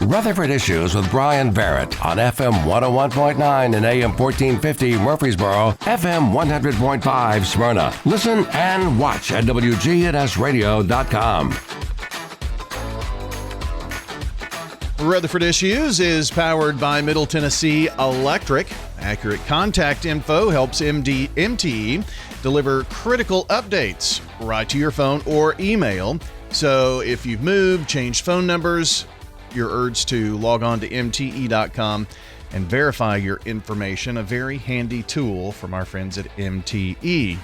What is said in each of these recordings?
Rutherford Issues with Bryan Barrett on FM 101.9 and AM 1450 Murfreesboro, FM 100.5 Smyrna. Listen and watch at WGNSradio.com. Rutherford Issues is powered by Middle Tennessee Electric. Accurate contact info helps MTE deliver critical updates right to your phone or email. So if you've moved, changed phone numbers, you're urged to log on to MTE.com and verify your information. A very handy tool from our friends at MTE.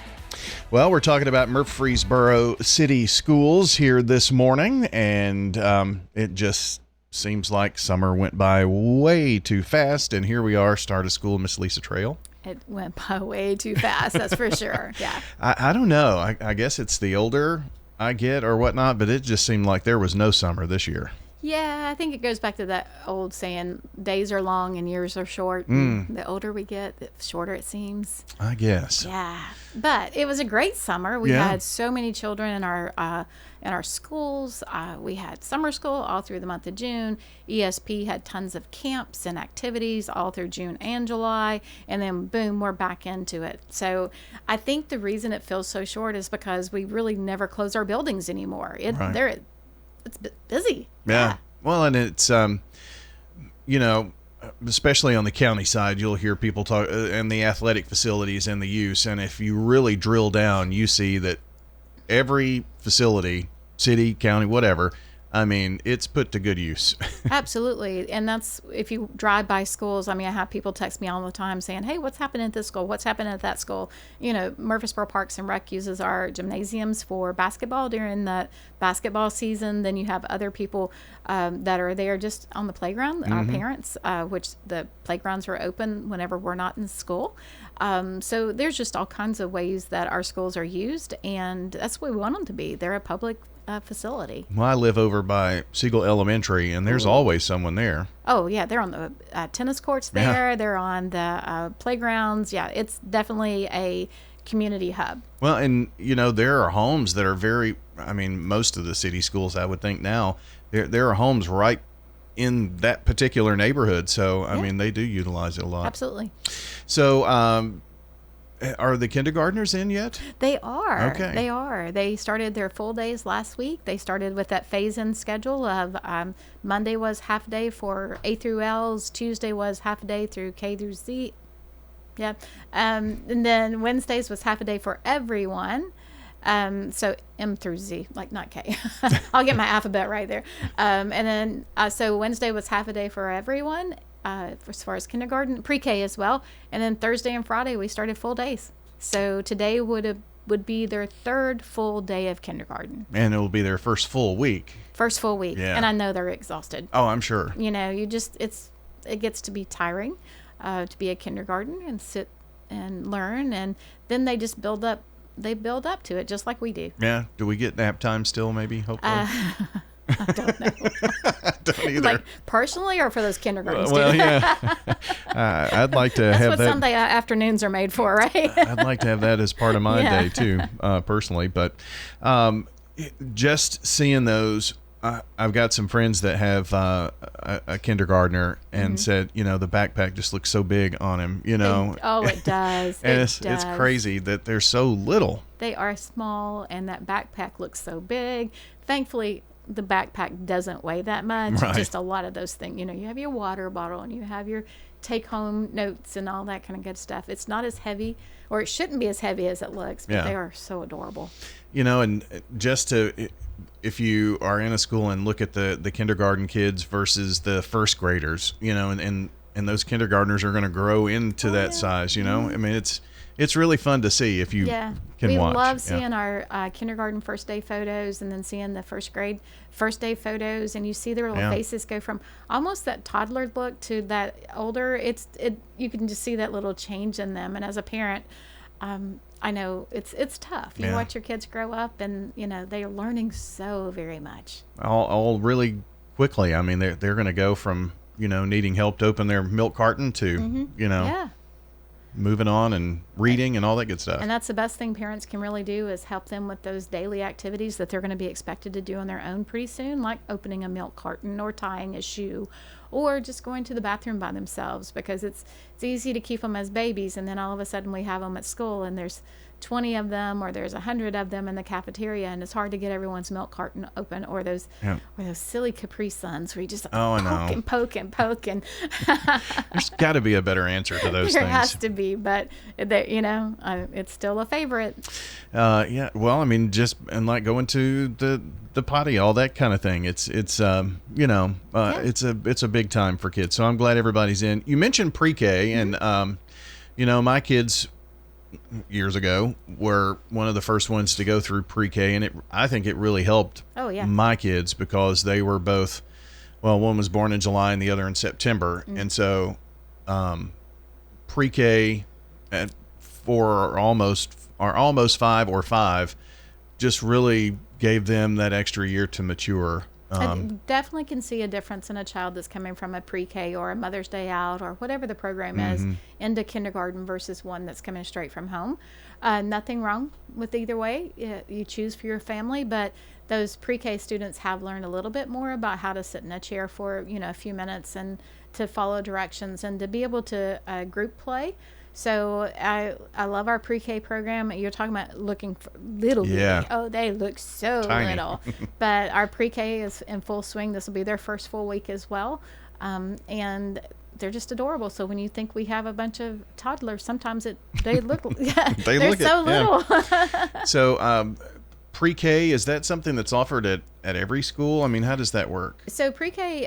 Well, we're talking about Murfreesboro City Schools here this morning, and it just seems like summer went by way too fast, and here we are, start of school, Miss Lisa Trail. It went by way too fast, that's for sure. Yeah. I don't know. I guess it's the older I get or whatnot, but it just seemed like there was no summer this year. Yeah, I think it goes back to that old saying, days are long and years are short. The older we get, the shorter it seems. I guess. Yeah, but it was a great summer. We had so many children in our schools. We had summer school all through the month of June. ESP had tons of camps and activities all through June and July, and then boom, we're back into it. So I think the reason it feels so short is because we really never close our buildings anymore. It's busy. Yeah. Well, and it's, especially on the county side, you'll hear people talk and the athletic facilities and the use. And if you really drill down, you see that every facility, city, county, whatever, I mean, it's put to good use. Absolutely. And that's, if you drive by schools, I mean, I have people text me all the time saying, hey, what's happening at this school? What's happening at that school? You know, Murfreesboro Parks and Rec uses our gymnasiums for basketball during the basketball season. Then you have other people that are there just on the playground, our parents, which the playgrounds are open whenever we're not in school. So there's just all kinds of ways that our schools are used, and that's what we want them to be. They're a public facility. Well, I live over by Siegel Elementary, and there's always someone there. Oh, yeah. They're on the tennis courts there. Yeah. They're on the playgrounds. Yeah, it's definitely a community hub. Well, and, there are homes that are most of the city schools, I would think now, there are homes right in that particular neighborhood. So, I mean, they do utilize it a lot. Absolutely. So, are the kindergartners in yet? They are. Okay. They are. They started their full days last week. They started with that phase-in schedule of Monday was half day for A through L's, Tuesday was half a day through K through Z. Yeah. And then Wednesdays was half a day for everyone. So M through Z, like not K. I'll get my alphabet right there. And then so Wednesday was half a day for everyone. As far as kindergarten, pre-K as well, and then Thursday and Friday we started full days. So today would be their third full day of kindergarten, and it will be their first full week. Yeah. And I know they're exhausted. Oh, I'm sure. It gets to be tiring to be a kindergarten and sit and learn, and then they just build up. They build up to it just like we do. Yeah. Do we get nap time still? Maybe. Hopefully. I don't know. I don't either. Like personally, or for those kindergarten well, students? Yeah. I'd like to That's have what that. Sunday afternoons are made for, right? I'd like to have that as part of my day too, personally. But just seeing those, I've got some friends that have a kindergartner and said, the backpack just looks so big on him, It does. And it's crazy that they're so little. They are small, and that backpack looks so big. Thankfully, the backpack doesn't weigh that much. Right. Just a lot of those things. You have your water bottle, and you have your take-home notes and all that kind of good stuff. It's not as heavy, or it shouldn't be as heavy as it looks, but they are so adorable. And if you are in a school and look at the kindergarten kids versus the first graders, and those kindergartners are going to grow into that size, I mean, it's really fun to see if you can watch. We love seeing our kindergarten first day photos, and then seeing the first grade first day photos, and you see their little faces go from almost that toddler look to that older. You can just see that little change in them. And as a parent, I know it's tough. You watch your kids grow up, and they are learning so very much. All really quickly. I mean, they're going to go from needing help to open their milk carton to moving on and reading and all that good stuff. And that's the best thing parents can really do, is help them with those daily activities that they're going to be expected to do on their own pretty soon, like opening a milk carton or tying a shoe or just going to the bathroom by themselves, because it's easy to keep them as babies, and then all of a sudden we have them at school and there's 20 of them or there's 100 of them in the cafeteria, and it's hard to get everyone's milk carton open, or those silly Capri Suns where you just poke and There's got to be a better answer to those there things. has to be, but it's still a favorite. Yeah, well, I mean, just and like going to the potty, all that kind of thing. It's it's a big time for kids. So I'm glad everybody's in. You mentioned pre-K, and my kids years ago were one of the first ones to go through pre-K, and I think it really helped my kids, because they were both, well, one was born in July and the other in September, and so pre-K at 4 or almost 5 or 5 just really gave them that extra year to mature. I definitely can see a difference in a child that's coming from a pre-K or a Mother's Day out or whatever the program is into kindergarten versus one that's coming straight from home. Nothing wrong with either way. You choose for your family, but those pre-K students have learned a little bit more about how to sit in a chair for a few minutes and to follow directions and to be able to group play. So I love our pre-K program. You're talking about looking for little. Yeah. Oh, they look so tiny. Little. But our pre-K is in full swing. This will be their first full week as well. And they're just adorable. So when you think we have a bunch of toddlers, sometimes they look they're so little. Yeah. So pre-K, is that something that's offered at every school? I mean, how does that work? So pre-K,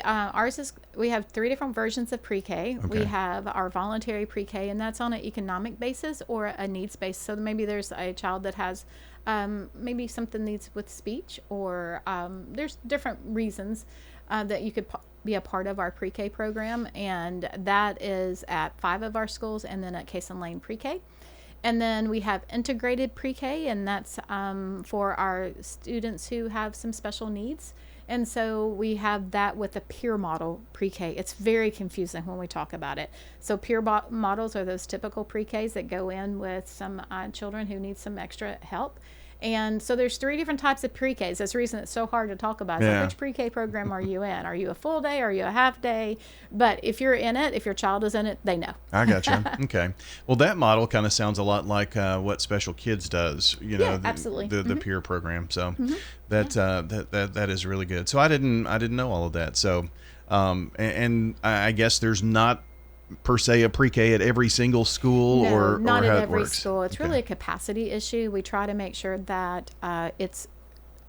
we have 3 different versions of pre-K. Okay. We have our voluntary pre-K, and that's on an economic basis or a needs basis. So maybe there's a child that has maybe something needs with speech, or there's different reasons that you could be a part of our pre-K program, and that is at 5 of our schools, and then at Case and Lane pre-K. And then we have integrated pre-K, and that's for our students who have some special needs. And so we have that with a peer model pre-K. It's very confusing when we talk about it. So peer models are those typical pre-Ks that go in with some children who need some extra help. And so there's 3 different types of pre-Ks. That's the reason it's so hard to talk about. So which pre-K program are you in? Are you a full day? Are you a half day? But if you're in it, if your child is in it, they know. I got you. Okay. Well, that model kind of sounds a lot like what Special Kids does. Absolutely. The peer program. So that is really good. So I didn't know all of that. So and I guess there's not per se a pre-K at every single school, or not how at it every works. school. It's really a capacity issue. We try to make sure that it's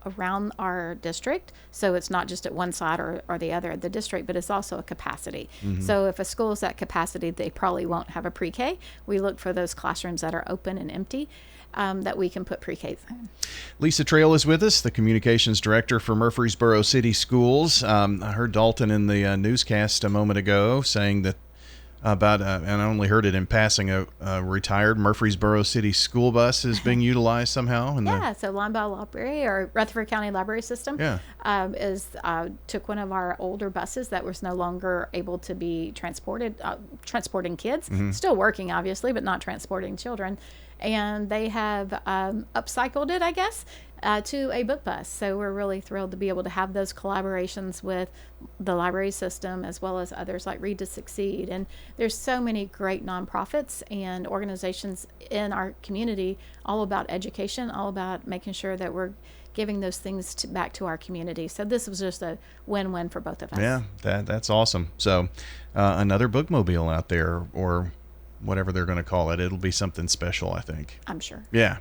around our district, so it's not just at one side or the other of the district, but it's also a capacity. So if a school is at capacity, they probably won't have a pre-K. We look for those classrooms that are open and empty, that we can put pre-Ks in. Lisa Trail is with us, the communications director for Murfreesboro City Schools. I heard Dalton in the newscast a moment ago saying that about, and I only heard it in passing, a retired Murfreesboro City school bus is being utilized somehow. So Limbaugh Library, or Rutherford County Library System, took one of our older buses that was no longer able to be transporting kids, still working obviously, but not transporting children. And they have upcycled it, I guess, to a book bus. So we're really thrilled to be able to have those collaborations with the library system, as well as others like Read to Succeed. And there's so many great nonprofits and organizations in our community all about education, all about making sure that we're giving those things back to our community. So this was just a win-win for both of us. Yeah, that's awesome. So another bookmobile out there, or whatever they're going to call it. It'll be something special, I think. I'm sure. Yeah.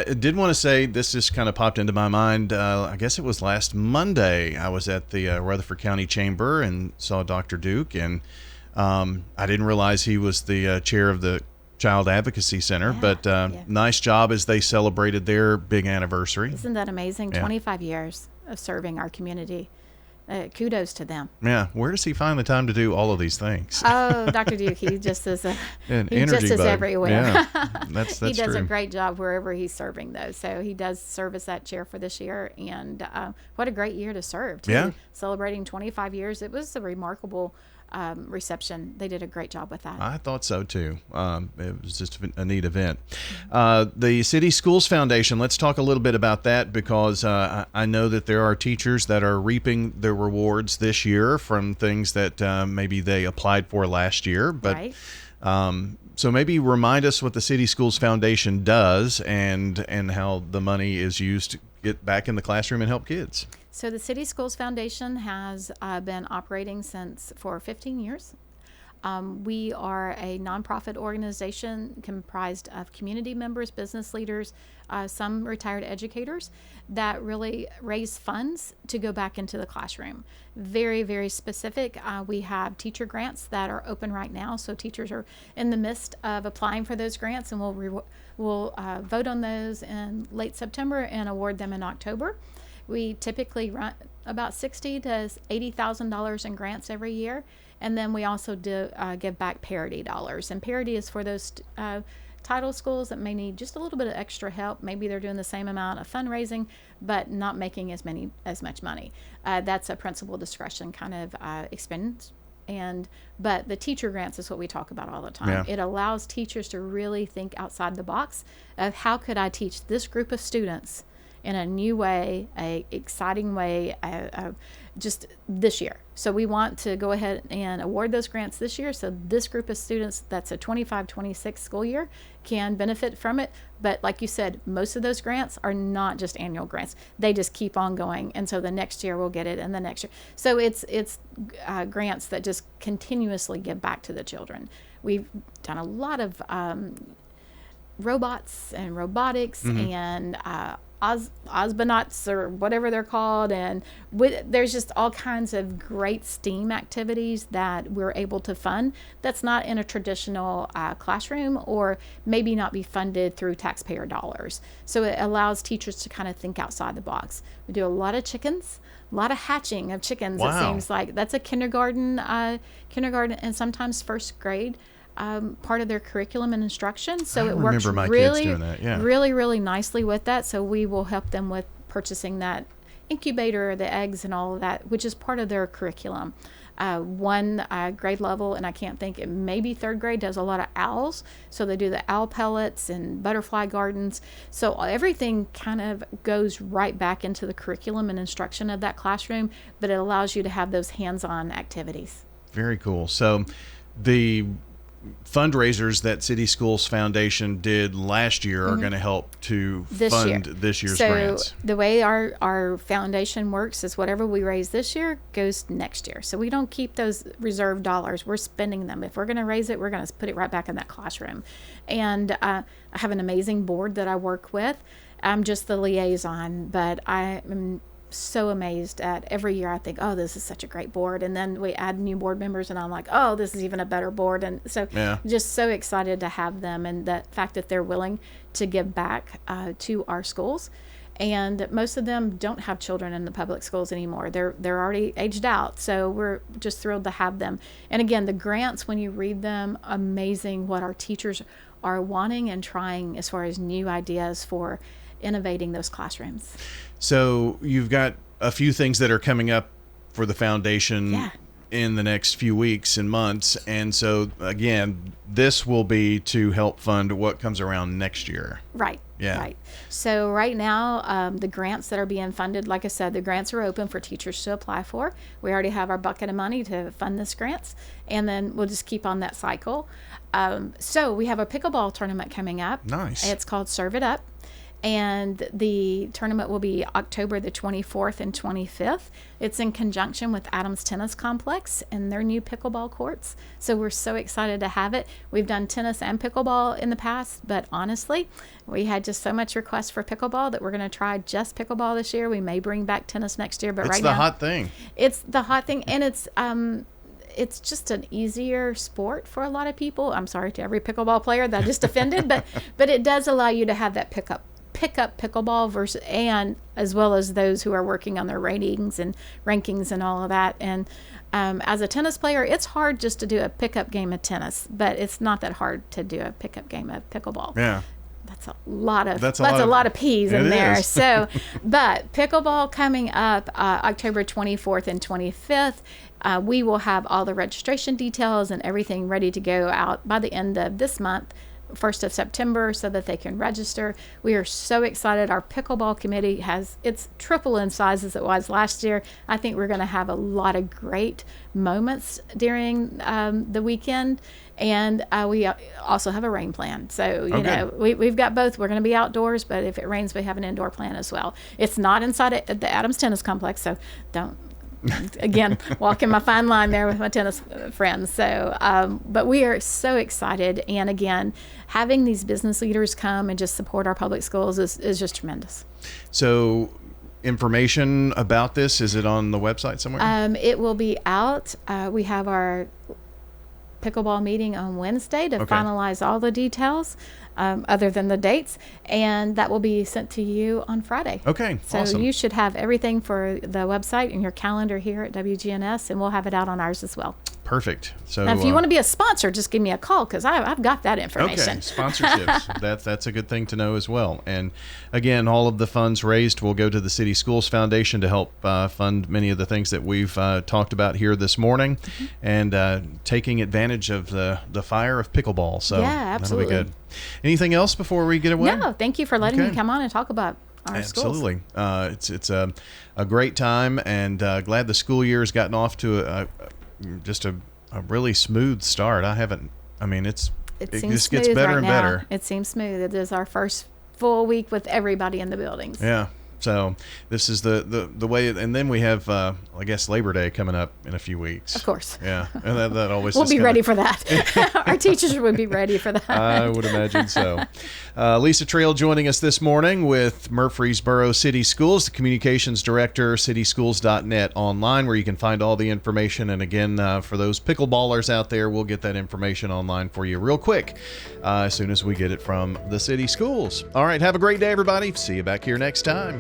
Did want to say, this just kind of popped into my mind. I guess it was last Monday. I was at the Rutherford County Chamber and saw Dr. Duke, and I didn't realize he was the chair of the Child Advocacy Center, but nice job as they celebrated their big anniversary. Isn't that amazing? 25 years of serving our community. Kudos to them. Yeah. Where does he find the time to do all of these things? Oh, Dr. Duke, he just is everywhere. Yeah, that's he does true. a great job wherever he's serving, though. So he does serve as that chair for this year, and what a great year to serve, too. Yeah. Celebrating 25 years. It was a remarkable reception. They did a great job with that. I thought so too. It was just a neat event. The City Schools Foundation, let's talk a little bit about that, because I know that there are teachers that are reaping their rewards this year from things that maybe they applied for last year. But right. So maybe remind us what the City Schools Foundation does and how the money is used to get back in the classroom and help kids. So the City Schools Foundation has been operating for 15 years. We are a nonprofit organization comprised of community members, business leaders, some retired educators that really raise funds to go back into the classroom. Very, very specific. We have teacher grants that are open right now. So teachers are in the midst of applying for those grants, and we'll vote on those in late September and award them in October. We typically run about $60,000 to $80,000 in grants every year. And then we also do give back parity dollars. And parity is for those title schools that may need just a little bit of extra help. Maybe they're doing the same amount of fundraising, but not making as much money. That's a principal discretion kind of expense. But the teacher grants is what we talk about all the time. Yeah. It allows teachers to really think outside the box of how could I teach this group of students in a new way, a exciting way, just this year. So we want to go ahead and award those grants this year. So this group of students, that's a 25-26 school year, can benefit from it. But like you said, most of those grants are not just annual grants. They just keep on going. And so the next year we'll get it, and the next year. So it's grants that just continuously give back to the children. We've done a lot of robots and robotics and osmonauts or whatever they're called, and there's just all kinds of great STEAM activities that we're able to fund that's not in a traditional classroom, or maybe not be funded through taxpayer dollars. So it allows teachers to kind of think outside the box. We do a lot of chickens, a lot of hatching of chickens. Wow. It seems like that's a kindergarten and sometimes first grade part of their curriculum and instruction. So it works really, really nicely with that. So we will help them with purchasing that incubator, the eggs and all of that, which is part of their curriculum. One grade level, and I can't think, it may be third grade, does a lot of owls. So they do the owl pellets and butterfly gardens. So everything kind of goes right back into the curriculum and instruction of that classroom, but it allows you to have those hands-on activities. Very cool. So the fundraisers that City Schools Foundation did last year are going to help to fund this year's grants. So the way our foundation works is whatever we raise this year goes next year. So we don't keep those reserve dollars. We're spending them. If we're going to raise it, we're going to put it right back in that classroom. And I have an amazing board that I work with. I'm just the liaison, but I am so amazed at every year. I think, oh, this is such a great board, and then we add new board members and I'm like, oh, this is even a better board. And so just so excited to have them, and the fact that they're willing to give back to our schools. And most of them don't have children in the public schools anymore. They're already aged out, so we're just thrilled to have them. And again, the grants, when you read them, amazing what our teachers are wanting and trying as far as new ideas for innovating those classrooms. So you've got a few things that are coming up for the foundation in the next few weeks and months. And so, again, this will be to help fund what comes around next year. Right. Yeah. Right. So right now, the grants that are being funded, like I said, the grants are open for teachers to apply for. We already have our bucket of money to fund this grants, and then we'll just keep on that cycle. So we have a pickleball tournament coming up. Nice. It's called Serve It Up. And the tournament will be October the 24th and 25th. It's in conjunction with Adams Tennis Complex and their new pickleball courts. So we're so excited to have it. We've done tennis and pickleball in the past, but honestly, we had just so much request for pickleball that we're going to try just pickleball this year. We may bring back tennis next year, but it's the hot thing. It's the hot thing, and it's just an easier sport for a lot of people. I'm sorry to every pickleball player that I just offended, but it does allow you to have that pick up pickleball versus, and as well as those who are working on their ratings and rankings and all of that. And as a tennis player, it's hard just to do a pickup game of tennis, but it's not that hard to do a pickup game of pickleball. Yeah. That's a lot of peas it in there. is. So, but pickleball coming up October 24th and 25th. We will have all the registration details and everything ready to go out by the end of this month, 1st of September, so that they can register. We are so excited. Our pickleball committee it's triple in size as it was last year. I think we're going to have a lot of great moments during the weekend. And we also have a rain plan. So, we've got both. We're going to be outdoors, but if it rains, we have an indoor plan as well. It's not inside the Adams Tennis Complex, so don't, again, walking my fine line there with my tennis friends. So, but we are so excited. And again, having these business leaders come and just support our public schools is just tremendous. So, information about this, is it on the website somewhere? It will be out. We have our pickleball meeting on Wednesday to finalize all the details, other than the dates, and that will be sent to you on Friday. Okay, so awesome. You should have everything for the website and your calendar here at WGNS, and we'll have it out on ours as well. Perfect. So now, if you want to be a sponsor, just give me a call, because I've got that information. Okay, sponsorships. That's a good thing to know as well. And again, all of the funds raised will go to the City Schools Foundation to help fund many of the things that we've talked about here this morning, and taking advantage of the fire of pickleball. So yeah, absolutely. That'll be good. Anything else before we get away? No, thank you for letting me come on and talk about our schools. Absolutely. It's a great time, and glad the school year has gotten off to just a really smooth start. It just gets better and better. It seems smooth. It is our first full week with everybody in the buildings. Yeah. So this is the way, and then we have, I guess, Labor Day coming up in a few weeks. Of course. Yeah, and that always. We'll be ready for that. Our teachers would be ready for that. I would imagine so. Lisa Trail joining us this morning with Murfreesboro City Schools, the communications director, cityschools.net online, where you can find all the information. And again, for those pickleballers out there, we'll get that information online for you real quick as soon as we get it from the city schools. All right, have a great day, everybody. See you back here next time.